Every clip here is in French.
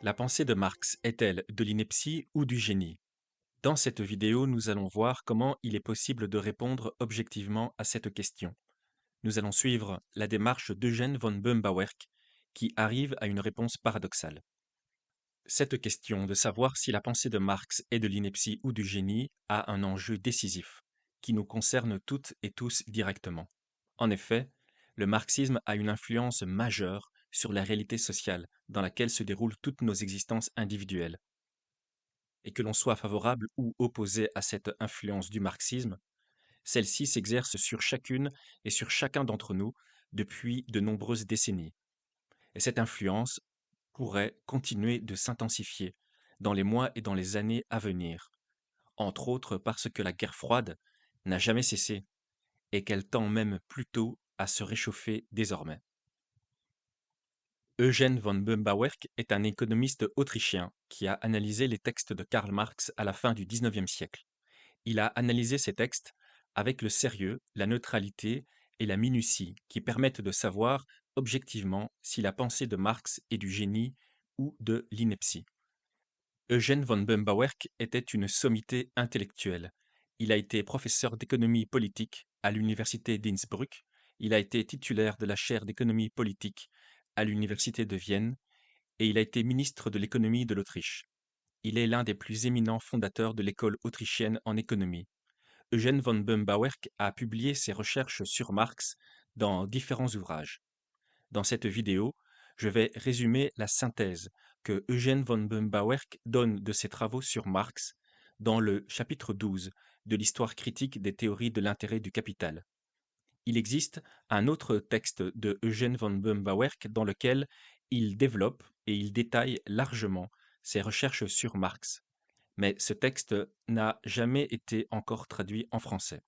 La pensée de Marx est-elle de l'ineptie ou du génie? Dans cette vidéo, nous allons voir comment il est possible de répondre objectivement à cette question. Nous allons suivre la démarche d'Eugène von Böhm-Bawerk, qui arrive à une réponse paradoxale. Cette question de savoir si la pensée de Marx est de l'ineptie ou du génie a un enjeu décisif, qui nous concerne toutes et tous directement. En effet, le marxisme a une influence majeure sur la réalité sociale dans laquelle se déroulent toutes nos existences individuelles. Et que l'on soit favorable ou opposé à cette influence du marxisme, celle-ci s'exerce sur chacune et sur chacun d'entre nous depuis de nombreuses décennies. Et cette influence pourrait continuer de s'intensifier dans les mois et dans les années à venir, entre autres parce que la guerre froide n'a jamais cessé et qu'elle tend même plutôt à se réchauffer désormais. Eugen von Böhm-Bawerk est un économiste autrichien qui a analysé les textes de Karl Marx à la fin du XIXe siècle. Il a analysé ces textes avec le sérieux, la neutralité et la minutie qui permettent de savoir objectivement si la pensée de Marx est du génie ou de l'ineptie. Eugen von Böhm-Bawerk était une sommité intellectuelle. Il a été professeur d'économie politique à l'université d'Innsbruck. Il a été titulaire de la chaire d'économie politique à l'université de Vienne et il a été ministre de l'économie de l'Autriche. Il est l'un des plus éminents fondateurs de l'école autrichienne en économie. Eugen von Böhm-Bawerk a publié ses recherches sur Marx dans différents ouvrages. Dans cette vidéo, je vais résumer la synthèse que Eugen von Böhm-Bawerk donne de ses travaux sur Marx dans le chapitre 12 de l'histoire critique des théories de l'intérêt du capital. Il existe un autre texte de Eugen von Böhm-Bawerk dans lequel il développe et il détaille largement ses recherches sur Marx, mais ce texte n'a jamais été encore traduit en français.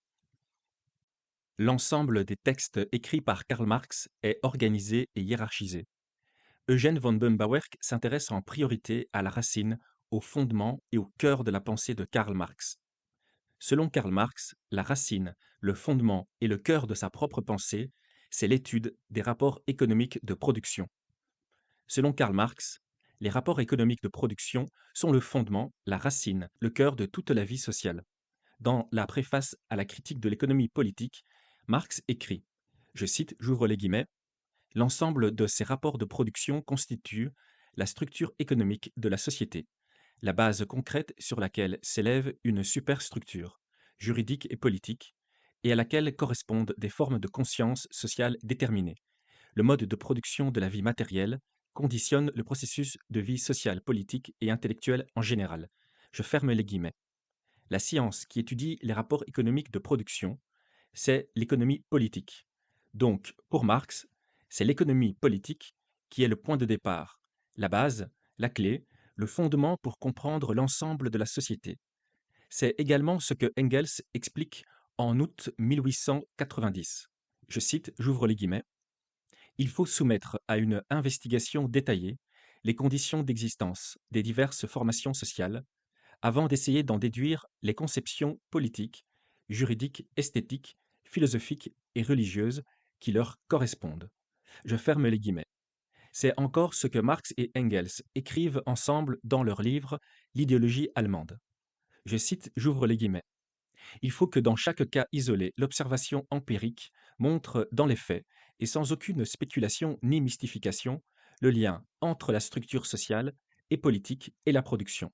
L'ensemble des textes écrits par Karl Marx est organisé et hiérarchisé. Eugen von Böhm-Bawerk s'intéresse en priorité à la racine, au fondement et au cœur de la pensée de Karl Marx. Selon Karl Marx, la racine, le fondement et le cœur de sa propre pensée, c'est l'étude des rapports économiques de production. Selon Karl Marx, les rapports économiques de production sont le fondement, la racine, le cœur de toute la vie sociale. Dans la préface à la critique de l'économie politique, Marx écrit, je cite, j'ouvre les guillemets, l'ensemble de ces rapports de production constitue la structure économique de la société, la base concrète sur laquelle s'élève une superstructure, juridique et politique, et à laquelle correspondent des formes de conscience sociale déterminées. Le mode de production de la vie matérielle conditionne le processus de vie sociale, politique et intellectuelle en général. Je ferme les guillemets. La science qui étudie les rapports économiques de production, c'est l'économie politique. Donc, pour Marx, c'est l'économie politique qui est le point de départ, la base, la clé, le fondement pour comprendre l'ensemble de la société. C'est également ce que Engels explique en août 1890. Je cite, j'ouvre les guillemets, il faut soumettre à une investigation détaillée les conditions d'existence des diverses formations sociales avant d'essayer d'en déduire les conceptions politiques, juridiques, esthétiques, philosophiques et religieuses qui leur correspondent. Je ferme les guillemets. C'est encore ce que Marx et Engels écrivent ensemble dans leur livre L'idéologie allemande. Je cite, j'ouvre les guillemets. Il faut que dans chaque cas isolé, l'observation empirique montre dans les faits, et sans aucune spéculation ni mystification, le lien entre la structure sociale et politique et la production.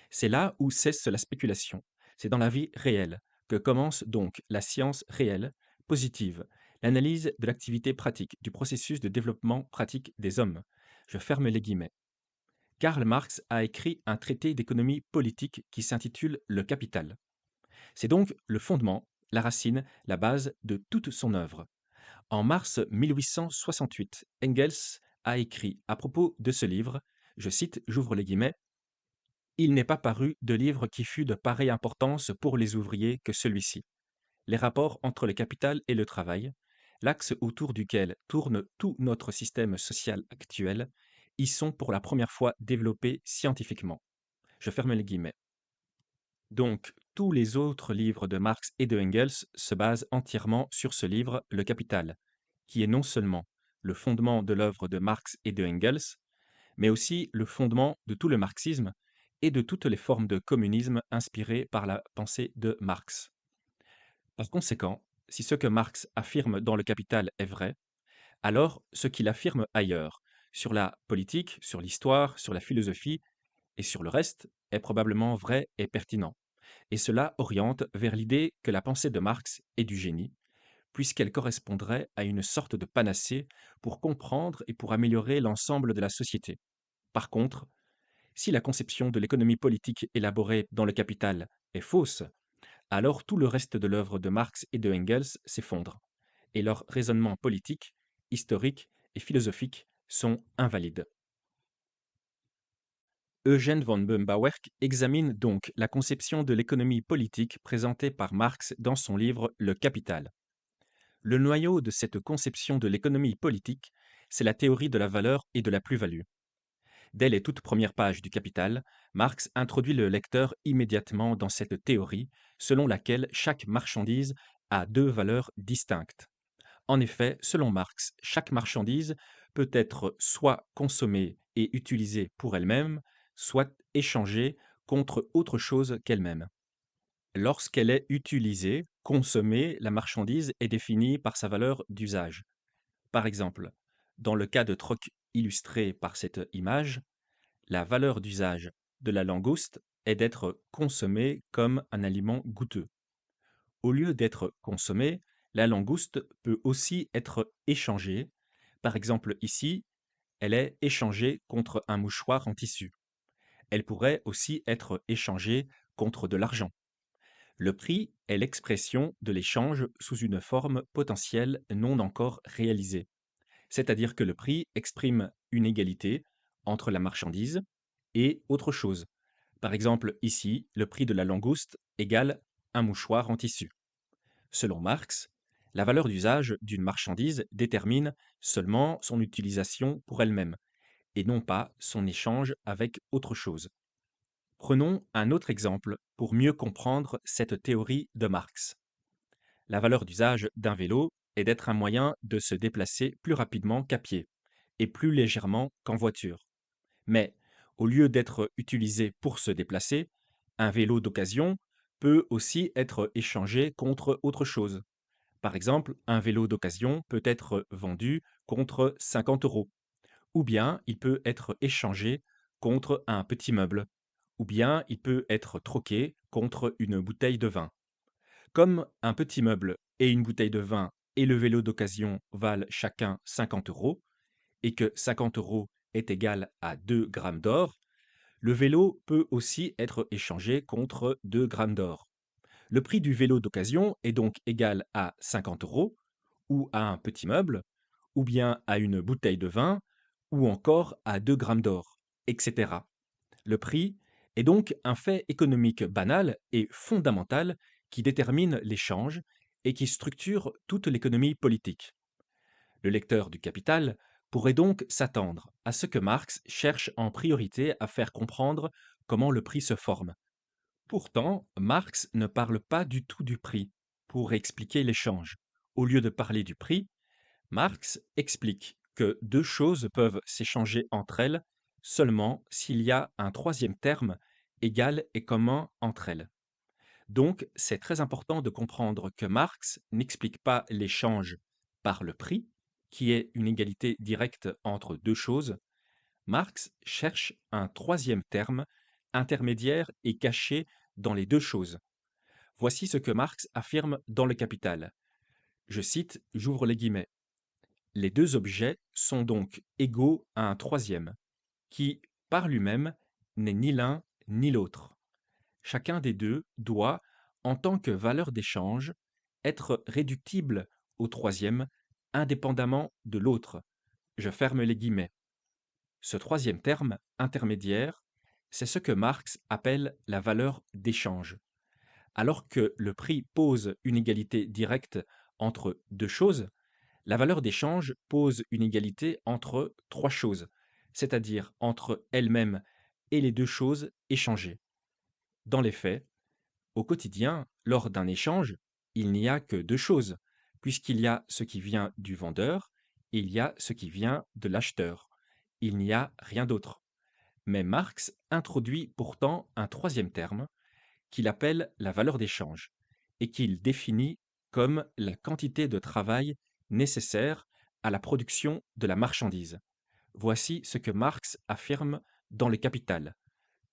C'est là où cesse la spéculation. C'est dans la vie réelle que commence donc la science réelle, positive, l'analyse de l'activité pratique, du processus de développement pratique des hommes. Je ferme les guillemets. Karl Marx a écrit un traité d'économie politique qui s'intitule Le Capital. C'est donc le fondement, la racine, la base de toute son œuvre. En mars 1868, Engels a écrit à propos de ce livre, je cite, j'ouvre les guillemets, il n'est pas paru de livre qui fût de pareille importance pour les ouvriers que celui-ci. Les rapports entre le capital et le travail, l'axe autour duquel tourne tout notre système social actuel, y sont pour la première fois développés scientifiquement. Je ferme les guillemets. Donc, tous les autres livres de Marx et de Engels se basent entièrement sur ce livre, Le Capital, qui est non seulement le fondement de l'œuvre de Marx et de Engels, mais aussi le fondement de tout le marxisme et de toutes les formes de communisme inspirées par la pensée de Marx. Par conséquent, si ce que Marx affirme dans le Capital est vrai, alors ce qu'il affirme ailleurs, sur la politique, sur l'histoire, sur la philosophie et sur le reste, est probablement vrai et pertinent. Et cela oriente vers l'idée que la pensée de Marx est du génie, puisqu'elle correspondrait à une sorte de panacée pour comprendre et pour améliorer l'ensemble de la société. Par contre, si la conception de l'économie politique élaborée dans le Capital est fausse, alors tout le reste de l'œuvre de Marx et de Engels s'effondre, et leurs raisonnements politiques, historiques et philosophiques sont invalides. Eugène von Böhm-Bawerk examine donc la conception de l'économie politique présentée par Marx dans son livre Le Capital. Le noyau de cette conception de l'économie politique, c'est la théorie de la valeur et de la plus-value. Dès les toutes premières pages du Capital, Marx introduit le lecteur immédiatement dans cette théorie, selon laquelle chaque marchandise a deux valeurs distinctes. En effet, selon Marx, chaque marchandise peut être soit consommée et utilisée pour elle-même, soit échangée contre autre chose qu'elle-même. Lorsqu'elle est utilisée, consommée, la marchandise est définie par sa valeur d'usage. Par exemple, dans le cas de troc illustré par cette image, la valeur d'usage de la langouste est d'être consommée comme un aliment goûteux. Au lieu d'être consommée, la langouste peut aussi être échangée. Par exemple, ici, elle est échangée contre un mouchoir en tissu. Elle pourrait aussi être échangée contre de l'argent. Le prix est l'expression de l'échange sous une forme potentielle non encore réalisée. C'est-à-dire que le prix exprime une égalité entre la marchandise et autre chose. Par exemple, ici, le prix de la langouste égale un mouchoir en tissu. Selon Marx, la valeur d'usage d'une marchandise détermine seulement son utilisation pour elle-même, et non pas son échange avec autre chose. Prenons un autre exemple pour mieux comprendre cette théorie de Marx. La valeur d'usage d'un vélo est d'être un moyen de se déplacer plus rapidement qu'à pied, et plus légèrement qu'en voiture. Mais, au lieu d'être utilisé pour se déplacer, un vélo d'occasion peut aussi être échangé contre autre chose. Par exemple, un vélo d'occasion peut être vendu contre 50 euros, ou bien il peut être échangé contre un petit meuble, ou bien il peut être troqué contre une bouteille de vin. Comme un petit meuble et une bouteille de vin et le vélo d'occasion valent chacun 50 euros, et que 50 euros est égal à 2 grammes d'or, le vélo peut aussi être échangé contre 2 grammes d'or. Le prix du vélo d'occasion est donc égal à 50 euros, ou à un petit meuble, ou bien à une bouteille de vin, ou encore à 2 grammes d'or, etc. Le prix est donc un fait économique banal et fondamental qui détermine l'échange et qui structure toute l'économie politique. Le lecteur du Capital pourrait donc s'attendre à ce que Marx cherche en priorité à faire comprendre comment le prix se forme. Pourtant, Marx ne parle pas du tout du prix pour expliquer l'échange. Au lieu de parler du prix, Marx explique que deux choses peuvent s'échanger entre elles seulement s'il y a un troisième terme égal et commun entre elles. Donc, c'est très important de comprendre que Marx n'explique pas l'échange par le prix, qui est une égalité directe entre deux choses. Marx cherche un troisième terme, intermédiaire et caché dans les deux choses. Voici ce que Marx affirme dans le Capital. Je cite, j'ouvre les guillemets. Les deux objets sont donc égaux à un troisième, qui, par lui-même, n'est ni l'un ni l'autre. Chacun des deux doit, en tant que valeur d'échange, être réductible au troisième, indépendamment de l'autre. Je ferme les guillemets. Ce troisième terme, intermédiaire, c'est ce que Marx appelle la valeur d'échange. Alors que le prix pose une égalité directe entre deux choses, la valeur d'échange pose une égalité entre trois choses, c'est-à-dire entre elles-mêmes et les deux choses échangées. Dans les faits, au quotidien, lors d'un échange, il n'y a que deux choses, puisqu'il y a ce qui vient du vendeur et il y a ce qui vient de l'acheteur. Il n'y a rien d'autre. Mais Marx introduit pourtant un troisième terme qu'il appelle la valeur d'échange et qu'il définit comme la quantité de travail nécessaire à la production de la marchandise. Voici ce que Marx affirme dans Le Capital.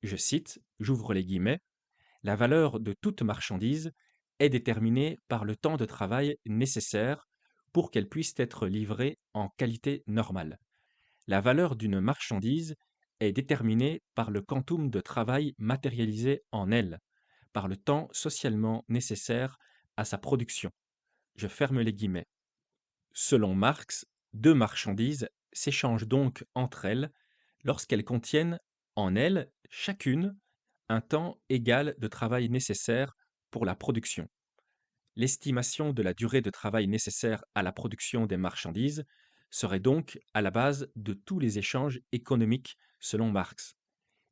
Je cite, j'ouvre les guillemets, la valeur de toute marchandise est déterminée par le temps de travail nécessaire pour qu'elle puisse être livrée en qualité normale. La valeur d'une marchandise est déterminée par le quantum de travail matérialisé en elle, par le temps socialement nécessaire à sa production. Je ferme les guillemets. Selon Marx, deux marchandises s'échangent donc entre elles lorsqu'elles contiennent en elles chacune un temps égal de travail nécessaire pour la production. L'estimation de la durée de travail nécessaire à la production des marchandises serait donc à la base de tous les échanges économiques selon Marx.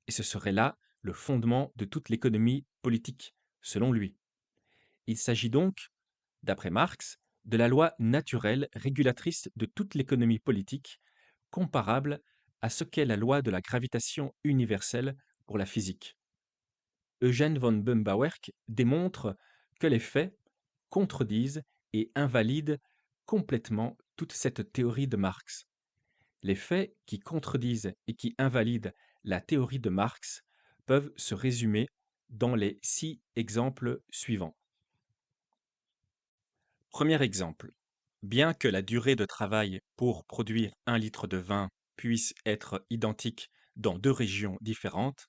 Et ce serait là le fondement de toute l'économie politique, selon lui. Il s'agit donc, d'après Marx, de la loi naturelle régulatrice de toute l'économie politique, comparable à ce qu'est la loi de la gravitation universelle pour la physique. Eugène von Böhm-Bawerk démontre que les faits contredisent et invalident complètement toute cette théorie de Marx. Les faits qui contredisent et qui invalident la théorie de Marx peuvent se résumer dans les 6 exemples suivants. Premier exemple. Bien que la durée de travail pour produire 1 litre de vin puisse être identique dans 2 régions différentes,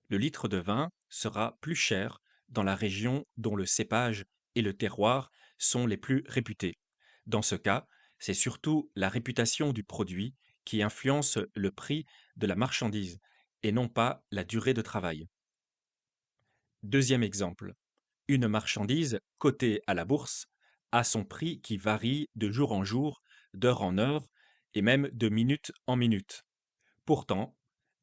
le litre de vin sera plus cher dans la région dont le cépage et le terroir sont les plus réputés. Dans ce cas, c'est surtout la réputation du produit qui influence le prix de la marchandise et non pas la durée de travail. Deuxième exemple. Une marchandise cotée à la bourse a son prix qui varie de jour en jour, d'heure en heure et même de minute en minute. Pourtant,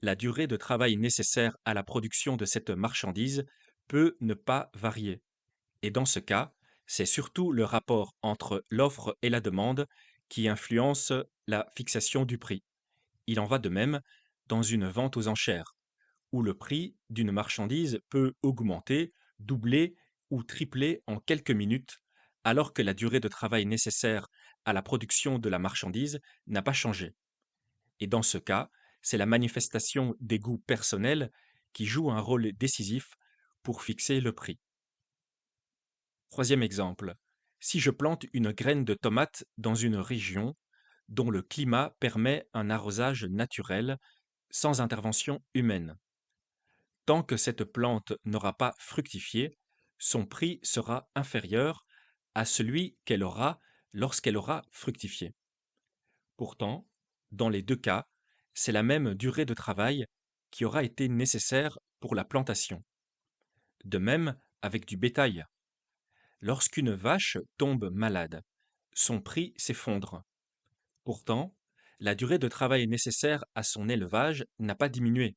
la durée de travail nécessaire à la production de cette marchandise peut ne pas varier. Et dans ce cas, c'est surtout le rapport entre l'offre et la demande qui influence la fixation du prix. Il en va de même dans une vente aux enchères, où le prix d'une marchandise peut augmenter, doubler ou tripler en quelques minutes, alors que la durée de travail nécessaire à la production de la marchandise n'a pas changé. Et dans ce cas, c'est la manifestation des goûts personnels qui joue un rôle décisif pour fixer le prix. Troisième exemple. Si je plante une graine de tomate dans une région dont le climat permet un arrosage naturel sans intervention humaine, tant que cette plante n'aura pas fructifié, son prix sera inférieur à celui qu'elle aura lorsqu'elle aura fructifié. Pourtant, dans les deux cas, c'est la même durée de travail qui aura été nécessaire pour la plantation. De même avec du bétail. Lorsqu'une vache tombe malade, son prix s'effondre. Pourtant, la durée de travail nécessaire à son élevage n'a pas diminué.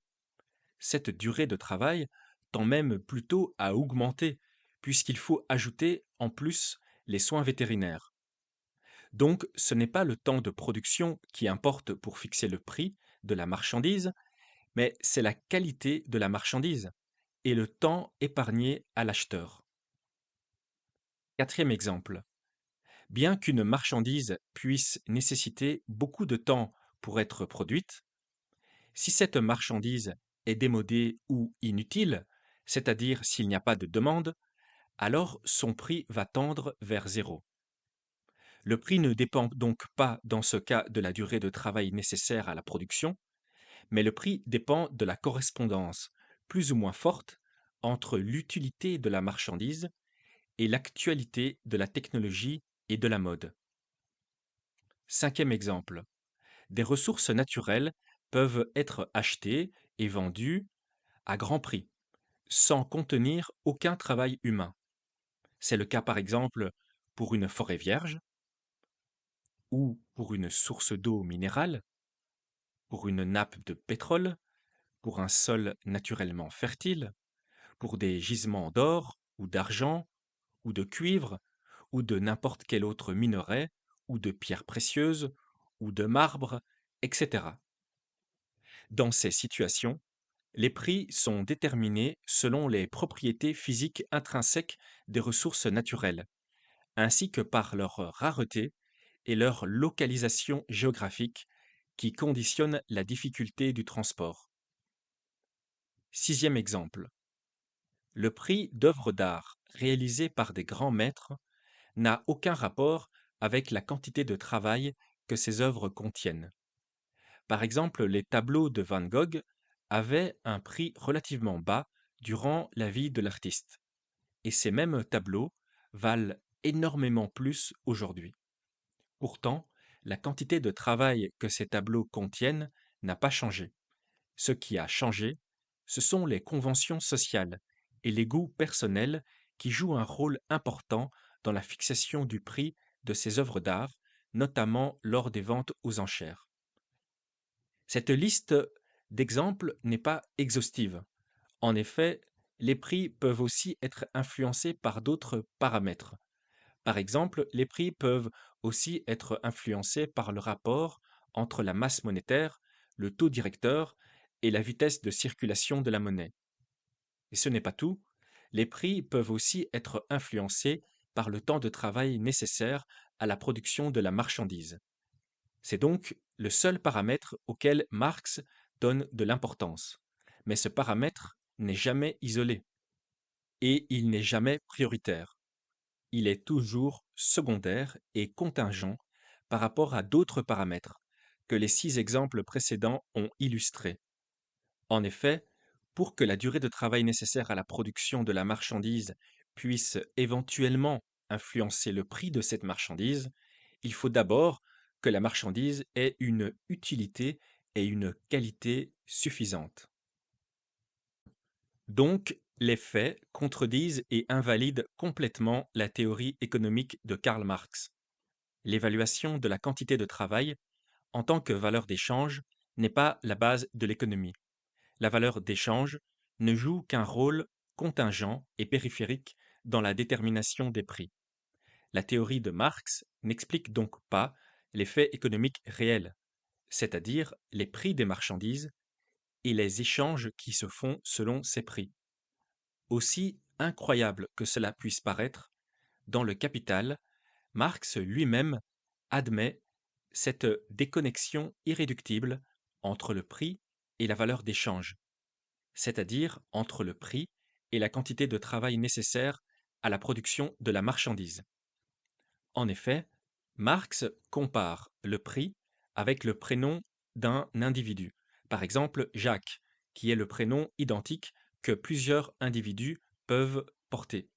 Cette durée de travail tend même plutôt à augmenter, puisqu'il faut ajouter en plus les soins vétérinaires. Donc, ce n'est pas le temps de production qui importe pour fixer le prix de la marchandise, mais c'est la qualité de la marchandise et le temps épargné à l'acheteur. Quatrième exemple. Bien qu'une marchandise puisse nécessiter beaucoup de temps pour être produite, si cette marchandise est démodée ou inutile, c'est-à-dire s'il n'y a pas de demande, alors son prix va tendre vers zéro. Le prix ne dépend donc pas dans ce cas de la durée de travail nécessaire à la production, mais le prix dépend de la correspondance, plus ou moins forte, entre l'utilité de la marchandise et l'actualité de la technologie et de la mode. Cinquième exemple. Des ressources naturelles peuvent être achetées et vendues à grand prix, sans contenir aucun travail humain. C'est le cas par exemple pour une forêt vierge, ou pour une source d'eau minérale, pour une nappe de pétrole, pour un sol naturellement fertile, pour des gisements d'or ou d'argent ou de cuivre ou de n'importe quel autre minerai ou de pierres précieuses ou de marbre, etc. Dans ces situations, les prix sont déterminés selon les propriétés physiques intrinsèques des ressources naturelles, ainsi que par leur rareté et leur localisation géographique qui conditionnent la difficulté du transport. Sixième exemple. Le prix d'œuvres d'art réalisées par des grands maîtres n'a aucun rapport avec la quantité de travail que ces œuvres contiennent. Par exemple, les tableaux de Van Gogh avaient un prix relativement bas durant la vie de l'artiste, et ces mêmes tableaux valent énormément plus aujourd'hui. Pourtant, la quantité de travail que ces tableaux contiennent n'a pas changé. Ce qui a changé, ce sont les conventions sociales et les goûts personnels qui jouent un rôle important dans la fixation du prix de ces œuvres d'art, notamment lors des ventes aux enchères. Cette liste d'exemples n'est pas exhaustive. En effet, les prix peuvent aussi être influencés par d'autres paramètres. Par exemple, les prix peuvent aussi être influencés par le rapport entre la masse monétaire, le taux directeur et la vitesse de circulation de la monnaie. Et ce n'est pas tout. Les prix peuvent aussi être influencés par le temps de travail nécessaire à la production de la marchandise. C'est donc le seul paramètre auquel Marx donne de l'importance. Mais ce paramètre n'est jamais isolé et il n'est jamais prioritaire. Il est toujours secondaire et contingent par rapport à d'autres paramètres que les 6 exemples précédents ont illustrés. En effet, pour que la durée de travail nécessaire à la production de la marchandise puisse éventuellement influencer le prix de cette marchandise, il faut d'abord que la marchandise ait une utilité et une qualité suffisantes. Donc, les faits contredisent et invalident complètement la théorie économique de Karl Marx. L'évaluation de la quantité de travail en tant que valeur d'échange n'est pas la base de l'économie. La valeur d'échange ne joue qu'un rôle contingent et périphérique dans la détermination des prix. La théorie de Marx n'explique donc pas les faits économiques réels, c'est-à-dire les prix des marchandises et les échanges qui se font selon ces prix. Aussi incroyable que cela puisse paraître, dans le Capital, Marx lui-même admet cette déconnexion irréductible entre le prix et la valeur d'échange, c'est-à-dire entre le prix et la quantité de travail nécessaire à la production de la marchandise. En effet, Marx compare le prix avec le prénom d'un individu, par exemple Jacques, qui est le prénom identique que plusieurs individus peuvent porter.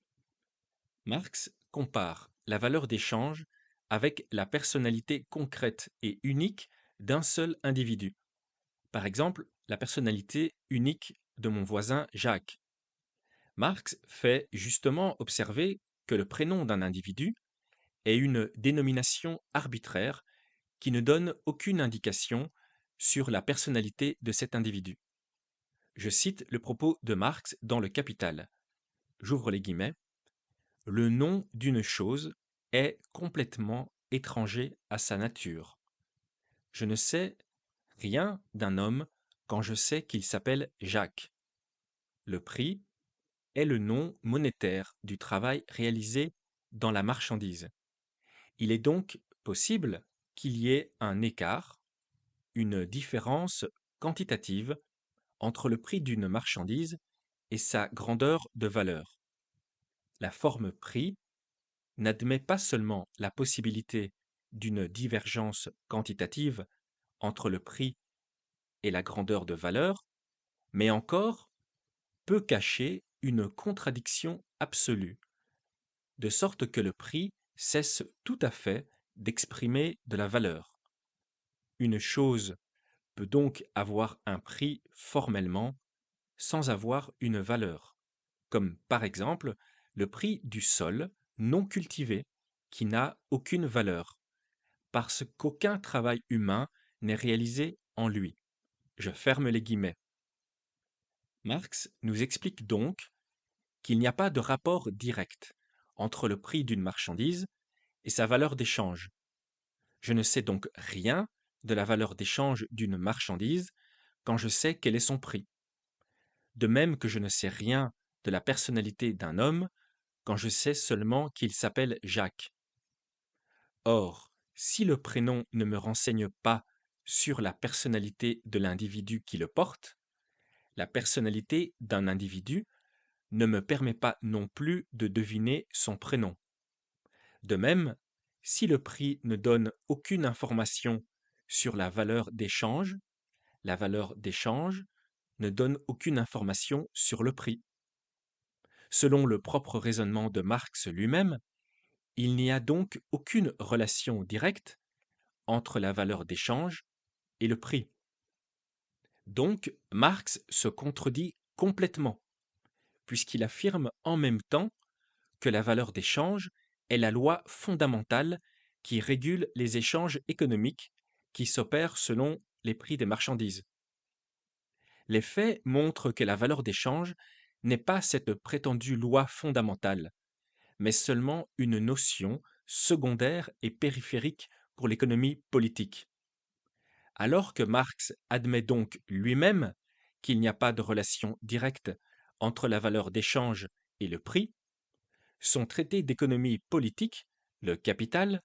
Marx compare la valeur d'échange avec la personnalité concrète et unique d'un seul individu. Par exemple, la personnalité unique de mon voisin Jacques. Marx fait justement observer que le prénom d'un individu est une dénomination arbitraire qui ne donne aucune indication sur la personnalité de cet individu. Je cite le propos de Marx dans le Capital. J'ouvre les guillemets. Le nom d'une chose est complètement étranger à sa nature. Je ne sais rien d'un homme quand je sais qu'il s'appelle Jacques. Le prix est le nom monétaire du travail réalisé dans la marchandise. Il est donc possible qu'il y ait un écart, une différence quantitative entre le prix d'une marchandise et sa grandeur de valeur. La forme prix n'admet pas seulement la possibilité d'une divergence quantitative entre le prix et la grandeur de valeur, mais encore peut cacher une contradiction absolue, de sorte que le prix cesse tout à fait d'exprimer de la valeur. Une chose peut donc avoir un prix formellement sans avoir une valeur, comme par exemple le prix du sol non cultivé qui n'a aucune valeur, parce qu'aucun travail humain n'est réalisé en lui. Je ferme les guillemets. Marx nous explique donc qu'il n'y a pas de rapport direct entre le prix d'une marchandise et sa valeur d'échange. Je ne sais donc rien de la valeur d'échange d'une marchandise quand je sais quel est son prix, de même que je ne sais rien de la personnalité d'un homme quand je sais seulement qu'il s'appelle Jacques. Or, si le prénom ne me renseigne pas sur la personnalité de l'individu qui le porte, la personnalité d'un individu ne me permet pas non plus de deviner son prénom. De même, si le prix ne donne aucune information sur la valeur d'échange ne donne aucune information sur le prix. Selon le propre raisonnement de Marx lui-même, il n'y a donc aucune relation directe entre la valeur d'échange et le prix. Donc, Marx se contredit complètement, puisqu'il affirme en même temps que la valeur d'échange est la loi fondamentale qui régule les échanges économiques qui s'opèrent selon les prix des marchandises. Les faits montrent que la valeur d'échange n'est pas cette prétendue loi fondamentale, mais seulement une notion secondaire et périphérique pour l'économie politique. Alors que Marx admet donc lui-même qu'il n'y a pas de relation directe entre la valeur d'échange et le prix, son traité d'économie politique, le Capital,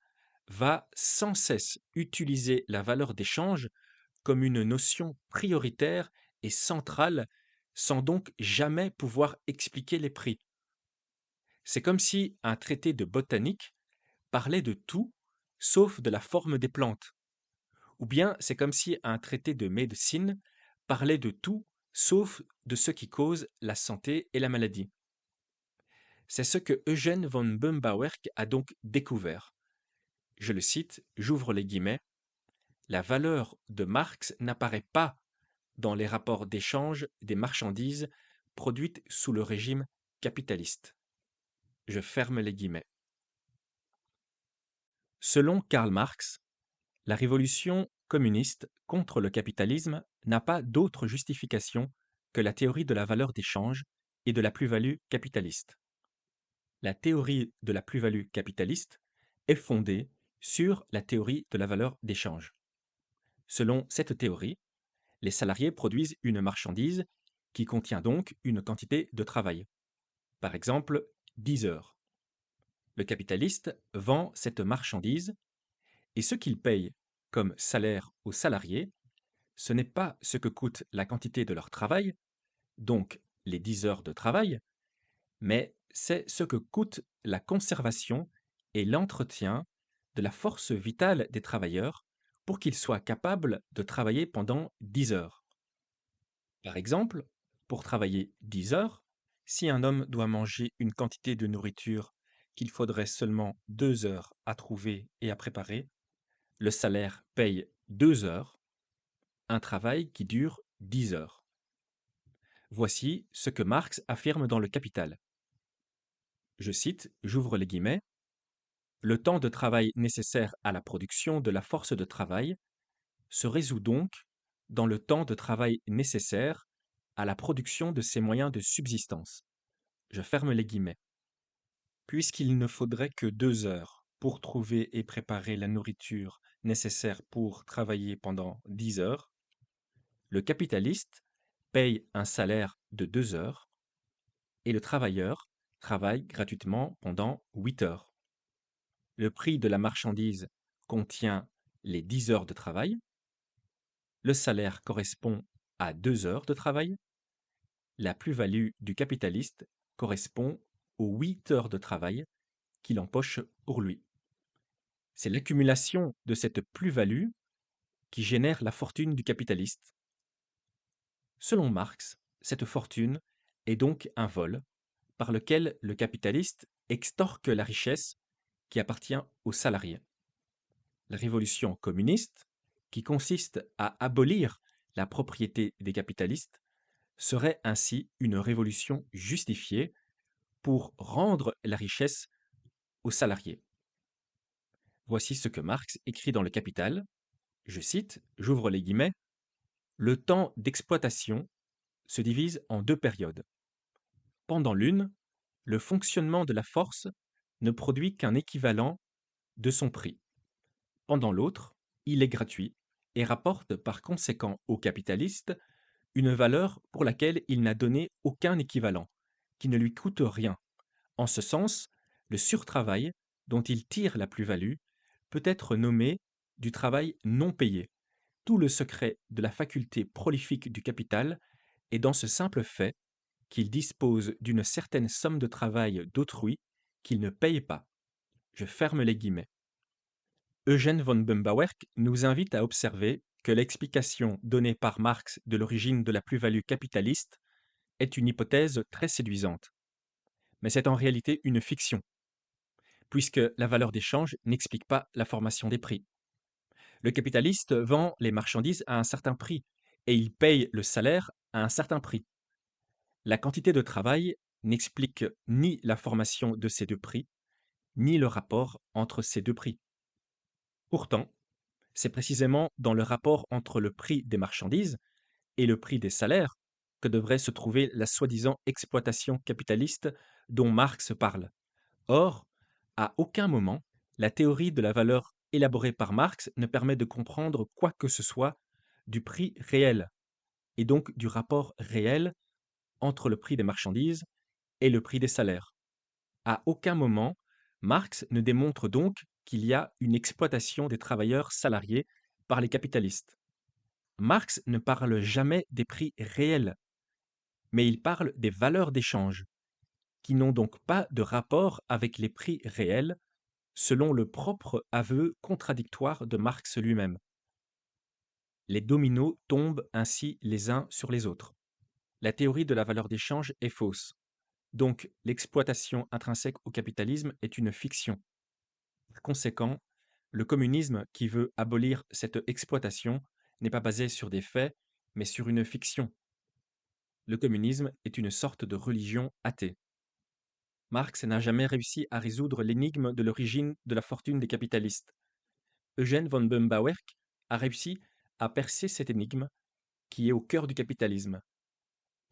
va sans cesse utiliser la valeur d'échange comme une notion prioritaire et centrale, sans donc jamais pouvoir expliquer les prix. C'est comme si un traité de botanique parlait de tout sauf de la forme des plantes, ou bien c'est comme si un traité de médecine parlait de tout sauf de ce qui cause la santé et la maladie. C'est ce que Eugen von Böhm-Bawerk a donc découvert. Je le cite, j'ouvre les guillemets, la valeur de Marx n'apparaît pas dans les rapports d'échange des marchandises produites sous le régime capitaliste. Je ferme les guillemets. Selon Karl Marx, la révolution communiste contre le capitalisme n'a pas d'autre justification que la théorie de la valeur d'échange et de la plus-value capitaliste. La théorie de la plus-value capitaliste est fondée sur la théorie de la valeur d'échange. Selon cette théorie, les salariés produisent une marchandise qui contient donc une quantité de travail. Par exemple, 10 heures. Le capitaliste vend cette marchandise et ce qu'il paye comme salaire aux salariés, ce n'est pas ce que coûte la quantité de leur travail, donc les 10 heures de travail, mais c'est ce que coûte la conservation et l'entretien de la force vitale des travailleurs pour qu'ils soient capables de travailler pendant 10 heures. Par exemple, pour travailler 10 heures, si un homme doit manger une quantité de nourriture qu'il faudrait seulement 2 heures à trouver et à préparer, le salaire paye 2 heures, un travail qui dure 10 heures. Voici ce que Marx affirme dans le Capital. Je cite, j'ouvre les guillemets, le temps de travail nécessaire à la production de la force de travail se résout donc dans le temps de travail nécessaire à la production de ses moyens de subsistance. Je ferme les guillemets. Puisqu'il ne faudrait que 2 heures pour trouver et préparer la nourriture nécessaire pour travailler pendant 10 heures, le capitaliste paye un salaire de 2 heures et le travailleur travaille gratuitement pendant 8 heures. Le prix de la marchandise contient les 10 heures de travail, le salaire correspond à 2 heures de travail, la plus-value du capitaliste correspond aux 8 heures de travail qu'il empoche pour lui. C'est l'accumulation de cette plus-value qui génère la fortune du capitaliste. Selon Marx, cette fortune est donc un vol par lequel le capitaliste extorque la richesse qui appartient aux salariés. La révolution communiste, qui consiste à abolir la propriété des capitalistes, serait ainsi une révolution justifiée pour rendre la richesse aux salariés. Voici ce que Marx écrit dans le Capital. Je cite, j'ouvre les guillemets, le temps d'exploitation se divise en deux périodes. Pendant l'une, le fonctionnement de la force ne produit qu'un équivalent de son prix. Pendant l'autre, il est gratuit et rapporte par conséquent aux capitalistes une valeur pour laquelle il n'a donné aucun équivalent, qui ne lui coûte rien. En ce sens, le surtravail, dont il tire la plus-value, peut être nommé du travail non payé. Tout le secret de la faculté prolifique du capital est dans ce simple fait qu'il dispose d'une certaine somme de travail d'autrui qu'il ne paye pas. Je ferme les guillemets. Eugène von Böhm-Bawerk nous invite à observer que l'explication donnée par Marx de l'origine de la plus-value capitaliste est une hypothèse très séduisante. Mais c'est en réalité une fiction, puisque la valeur d'échange n'explique pas la formation des prix. Le capitaliste vend les marchandises à un certain prix et il paye le salaire à un certain prix. La quantité de travail n'explique ni la formation de ces deux prix, ni le rapport entre ces deux prix. Pourtant, c'est précisément dans le rapport entre le prix des marchandises et le prix des salaires que devrait se trouver la soi-disant exploitation capitaliste dont Marx parle. Or, à aucun moment, la théorie de la valeur élaborée par Marx ne permet de comprendre quoi que ce soit du prix réel, et donc du rapport réel entre le prix des marchandises et le prix des salaires. À aucun moment, Marx ne démontre donc qu'il y a une exploitation des travailleurs salariés par les capitalistes. Marx ne parle jamais des prix réels, mais il parle des valeurs d'échange, qui n'ont donc pas de rapport avec les prix réels, selon le propre aveu contradictoire de Marx lui-même. Les dominos tombent ainsi les uns sur les autres. La théorie de la valeur d'échange est fausse. Donc l'exploitation intrinsèque au capitalisme est une fiction. Par conséquent, le communisme qui veut abolir cette exploitation n'est pas basé sur des faits, mais sur une fiction. Le communisme est une sorte de religion athée. Marx n'a jamais réussi à résoudre l'énigme de l'origine de la fortune des capitalistes. Eugène von Böhm-Bawerk a réussi à percer cette énigme qui est au cœur du capitalisme.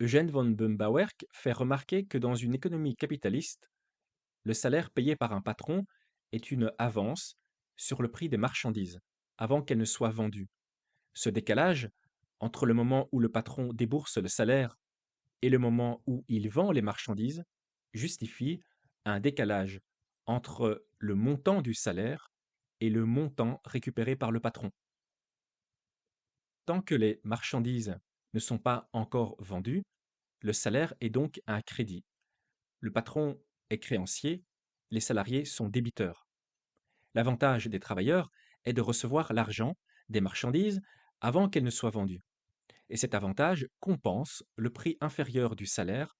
Eugène von Böhm-Bawerk fait remarquer que dans une économie capitaliste, le salaire payé par un patron est une avance sur le prix des marchandises, avant qu'elles ne soient vendues. Ce décalage, entre le moment où le patron débourse le salaire et le moment où il vend les marchandises, justifie un décalage entre le montant du salaire et le montant récupéré par le patron. Tant que les marchandises ne sont pas encore vendues, le salaire est donc un crédit. Le patron est créancier, les salariés sont débiteurs. L'avantage des travailleurs est de recevoir l'argent des marchandises avant qu'elles ne soient vendues. Et cet avantage compense le prix inférieur du salaire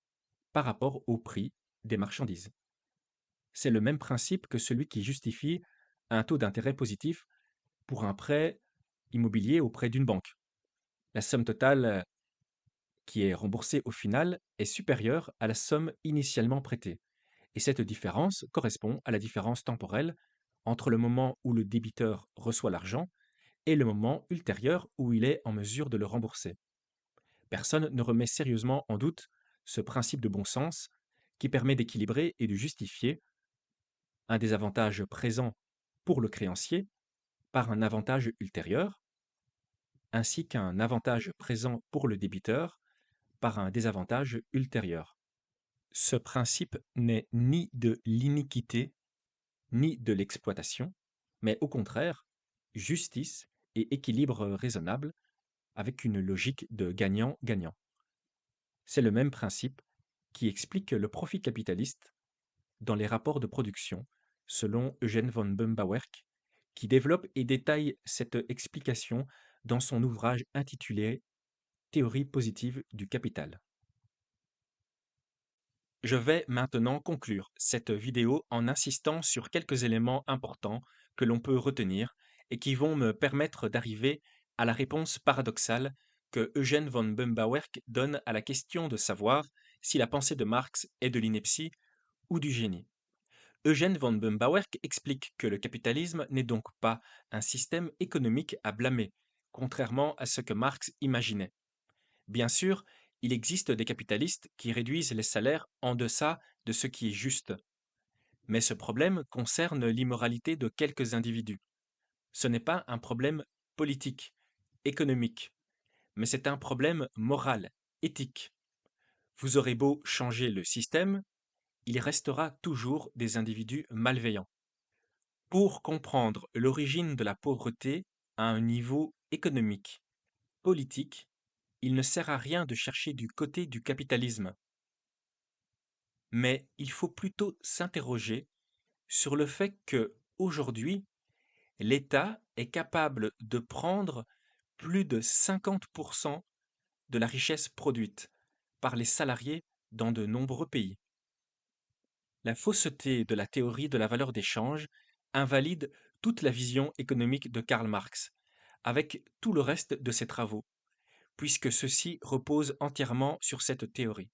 par rapport au prix des marchandises. C'est le même principe que celui qui justifie un taux d'intérêt positif pour un prêt immobilier auprès d'une banque. La somme totale qui est remboursée au final est supérieure à la somme initialement prêtée. Et cette différence correspond à la différence temporelle entre le moment où le débiteur reçoit l'argent et le moment ultérieur où il est en mesure de le rembourser. Personne ne remet sérieusement en doute ce principe de bon sens qui permet d'équilibrer et de justifier un désavantage présent pour le créancier par un avantage ultérieur, ainsi qu'un avantage présent pour le débiteur par un désavantage ultérieur. Ce principe n'est ni de l'iniquité ni de l'exploitation, mais au contraire, justice et équilibre raisonnable avec une logique de gagnant-gagnant. C'est le même principe qui explique le profit capitaliste dans les rapports de production, selon Eugène von Böhm-Bawerk, qui développe et détaille cette explication dans son ouvrage intitulé Théorie positive du capital. Je vais maintenant conclure cette vidéo en insistant sur quelques éléments importants que l'on peut retenir et qui vont me permettre d'arriver à la réponse paradoxale que Eugène von Böhm-Bawerk donne à la question de savoir si la pensée de Marx est de l'ineptie ou du génie. Eugène von Böhm-Bawerk explique que le capitalisme n'est donc pas un système économique à blâmer, contrairement à ce que Marx imaginait. Bien sûr, il existe des capitalistes qui réduisent les salaires en deçà de ce qui est juste. Mais ce problème concerne l'immoralité de quelques individus. Ce n'est pas un problème politique, économique, mais c'est un problème moral, éthique. Vous aurez beau changer le système, il restera toujours des individus malveillants. Pour comprendre l'origine de la pauvreté à un niveau économique, politique, il ne sert à rien de chercher du côté du capitalisme, mais il faut plutôt s'interroger sur le fait que, aujourd'hui, l'État est capable de prendre plus de 50% de la richesse produite par les salariés dans de nombreux pays. La fausseté de la théorie de la valeur d'échange invalide toute la vision économique de Karl Marx, avec tout le reste de ses travaux, puisque ceux-ci reposent entièrement sur cette théorie.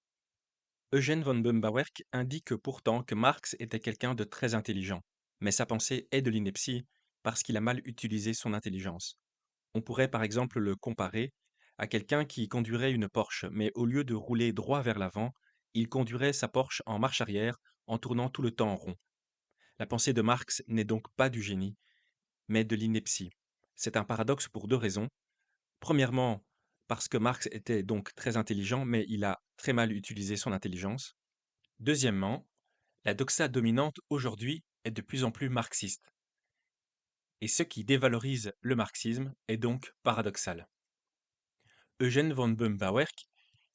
Eugène von Böhm-Bawerk indique pourtant que Marx était quelqu'un de très intelligent, mais sa pensée est de l'ineptie parce qu'il a mal utilisé son intelligence. On pourrait par exemple le comparer à quelqu'un qui conduirait une Porsche, mais au lieu de rouler droit vers l'avant, il conduirait sa Porsche en marche arrière en tournant tout le temps en rond. La pensée de Marx n'est donc pas du génie, mais de l'ineptie. C'est un paradoxe pour deux raisons. Premièrement, parce que Marx était donc très intelligent, mais il a très mal utilisé son intelligence. Deuxièmement, la doxa dominante aujourd'hui est de plus en plus marxiste, et ce qui dévalorise le marxisme est donc paradoxal. Eugène von Böhm-Bawerk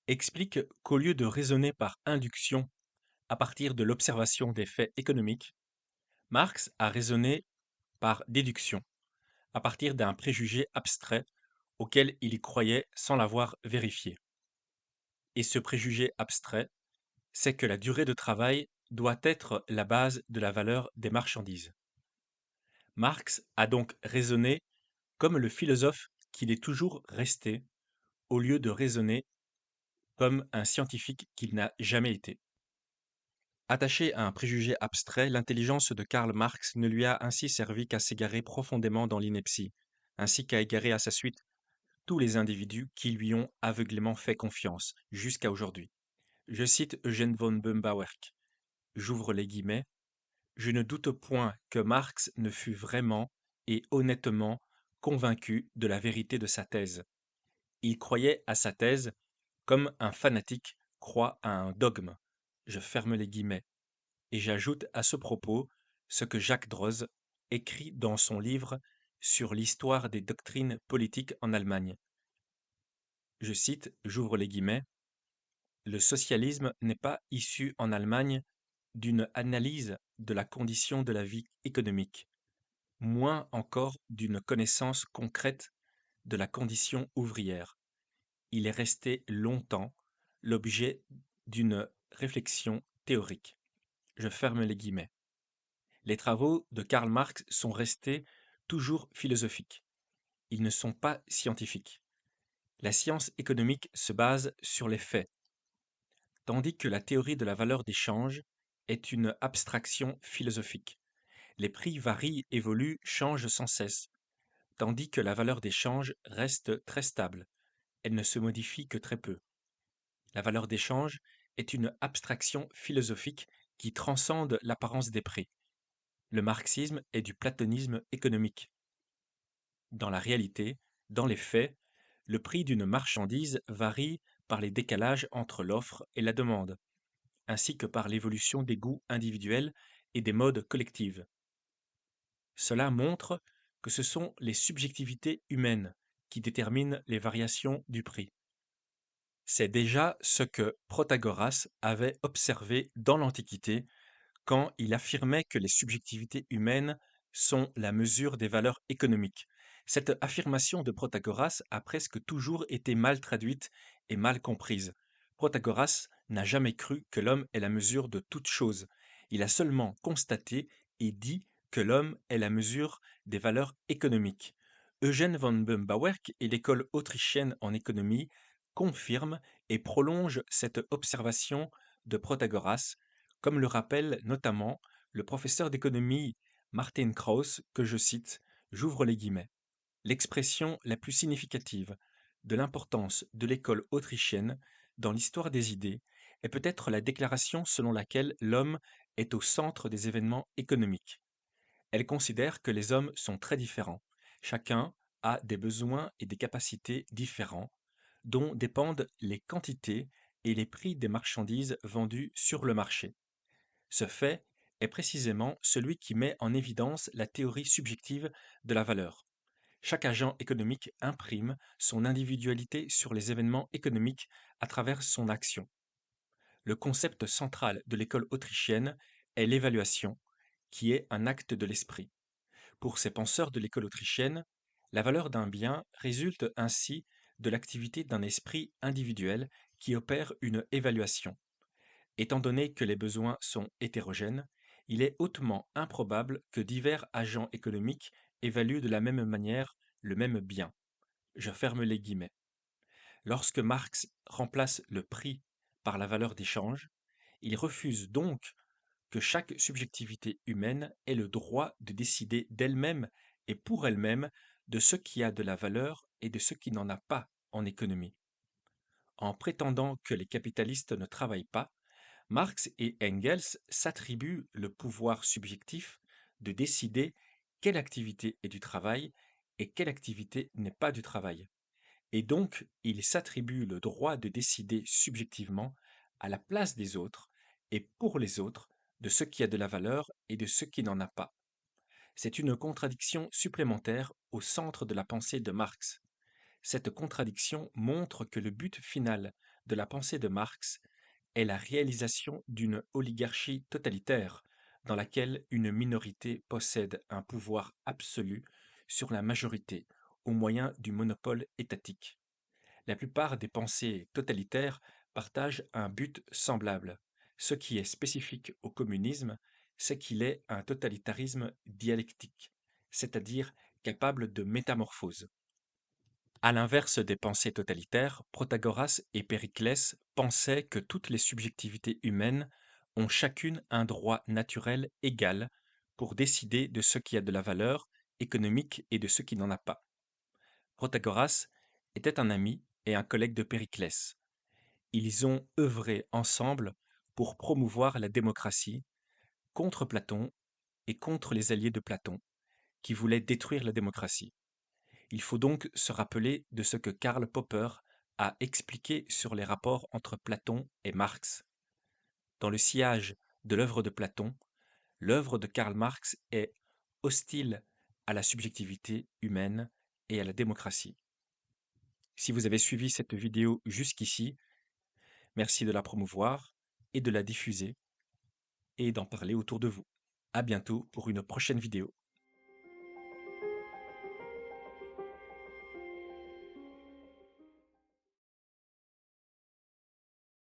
explique qu'au lieu de raisonner par induction à partir de l'observation des faits économiques, Marx a raisonné par déduction, à partir d'un préjugé abstrait auquel il y croyait sans l'avoir vérifié. Et ce préjugé abstrait, c'est que la durée de travail doit être la base de la valeur des marchandises. Marx a donc raisonné comme le philosophe qu'il est toujours resté, au lieu de raisonner comme un scientifique qu'il n'a jamais été. Attaché à un préjugé abstrait, l'intelligence de Karl Marx ne lui a ainsi servi qu'à s'égarer profondément dans l'ineptie, ainsi qu'à égarer à sa suite tous les individus qui lui ont aveuglément fait confiance, jusqu'à aujourd'hui. Je cite Eugène von Böhm-Bawerk. J'ouvre les guillemets. Je ne doute point que Marx ne fût vraiment et honnêtement convaincu de la vérité de sa thèse. Il croyait à sa thèse comme un fanatique croit à un dogme. Je ferme les guillemets. Et j'ajoute à ce propos ce que Jacques Droz écrit dans son livre sur l'histoire des doctrines politiques en Allemagne. Je cite, j'ouvre les guillemets, le socialisme n'est pas issu en Allemagne d'une analyse de la condition de la vie économique, moins encore d'une connaissance concrète de la condition ouvrière. Il est resté longtemps l'objet d'une réflexion théorique. Je ferme les guillemets. Les travaux de Karl Marx sont restés toujours philosophiques. Ils ne sont pas scientifiques. La science économique se base sur les faits, tandis que la théorie de la valeur d'échange est une abstraction philosophique. Les prix varient, évoluent, changent sans cesse, tandis que la valeur d'échange reste très stable. Elle ne se modifie que très peu. La valeur d'échange est une abstraction philosophique qui transcende l'apparence des prix. Le marxisme est du platonisme économique. Dans la réalité, dans les faits, le prix d'une marchandise varie par les décalages entre l'offre et la demande, ainsi que par l'évolution des goûts individuels et des modes collectives. Cela montre que ce sont les subjectivités humaines qui déterminent les variations du prix. C'est déjà ce que Protagoras avait observé dans l'Antiquité quand il affirmait que les subjectivités humaines sont la mesure des valeurs économiques. Cette affirmation de Protagoras a presque toujours été mal traduite et mal comprise. Protagoras n'a jamais cru que l'homme est la mesure de toute chose. Il a seulement constaté et dit que l'homme est la mesure des valeurs économiques. Eugène von Böhm-Bawerk et l'école autrichienne en économie confirment et prolongent cette observation de Protagoras, comme le rappelle notamment le professeur d'économie Martin Krauss, que je cite, j'ouvre les guillemets. L'expression la plus significative de l'importance de l'école autrichienne dans l'histoire des idées est peut-être la déclaration selon laquelle l'homme est au centre des événements économiques. Elle considère que les hommes sont très différents. Chacun a des besoins et des capacités différents, dont dépendent les quantités et les prix des marchandises vendues sur le marché. Ce fait est précisément celui qui met en évidence la théorie subjective de la valeur. Chaque agent économique imprime son individualité sur les événements économiques à travers son action. Le concept central de l'école autrichienne est l'évaluation, qui est un acte de l'esprit. Pour ces penseurs de l'école autrichienne, la valeur d'un bien résulte ainsi de l'activité d'un esprit individuel qui opère une évaluation. Étant donné que les besoins sont hétérogènes, il est hautement improbable que divers agents économiques évaluent de la même manière le même bien. Je ferme les guillemets. Lorsque Marx remplace le prix par la valeur d'échange, il refuse donc que chaque subjectivité humaine ait le droit de décider d'elle-même et pour elle-même de ce qui a de la valeur et de ce qui n'en a pas en économie. En prétendant que les capitalistes ne travaillent pas, Marx et Engels s'attribuent le pouvoir subjectif de décider quelle activité est du travail et quelle activité n'est pas du travail. Et donc, ils s'attribuent le droit de décider subjectivement à la place des autres et pour les autres de ce qui a de la valeur et de ce qui n'en a pas. C'est une contradiction supplémentaire au centre de la pensée de Marx. Cette contradiction montre que le but final de la pensée de Marx est la réalisation d'une oligarchie totalitaire dans laquelle une minorité possède un pouvoir absolu sur la majorité au moyen du monopole étatique. La plupart des pensées totalitaires partagent un but semblable. Ce qui est spécifique au communisme, c'est qu'il est un totalitarisme dialectique, c'est-à-dire capable de métamorphose. À l'inverse des pensées totalitaires, Protagoras et Périclès pensaient que toutes les subjectivités humaines ont chacune un droit naturel égal pour décider de ce qui a de la valeur économique et de ce qui n'en a pas. Protagoras était un ami et un collègue de Périclès. Ils ont œuvré ensemble pour promouvoir la démocratie contre Platon et contre les alliés de Platon, qui voulaient détruire la démocratie. Il faut donc se rappeler de ce que Karl Popper a expliqué sur les rapports entre Platon et Marx. Dans le sillage de l'œuvre de Platon, l'œuvre de Karl Marx est hostile à la subjectivité humaine et à la démocratie. Si vous avez suivi cette vidéo jusqu'ici, merci de la promouvoir et de la diffuser et d'en parler autour de vous. À bientôt pour une prochaine vidéo.